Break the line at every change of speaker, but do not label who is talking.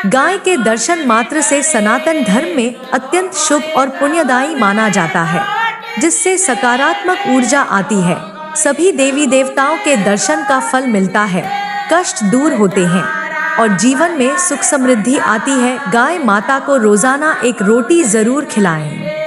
गाय के दर्शन मात्र से सनातन धर्म में अत्यंत शुभ और पुण्यदायी माना जाता है, जिससे सकारात्मक ऊर्जा आती है। सभी देवी देवताओं के दर्शन का फल मिलता है, कष्ट दूर होते हैं और जीवन में सुख समृद्धि आती है। गाय माता को रोजाना एक रोटी जरूर खिलाएं।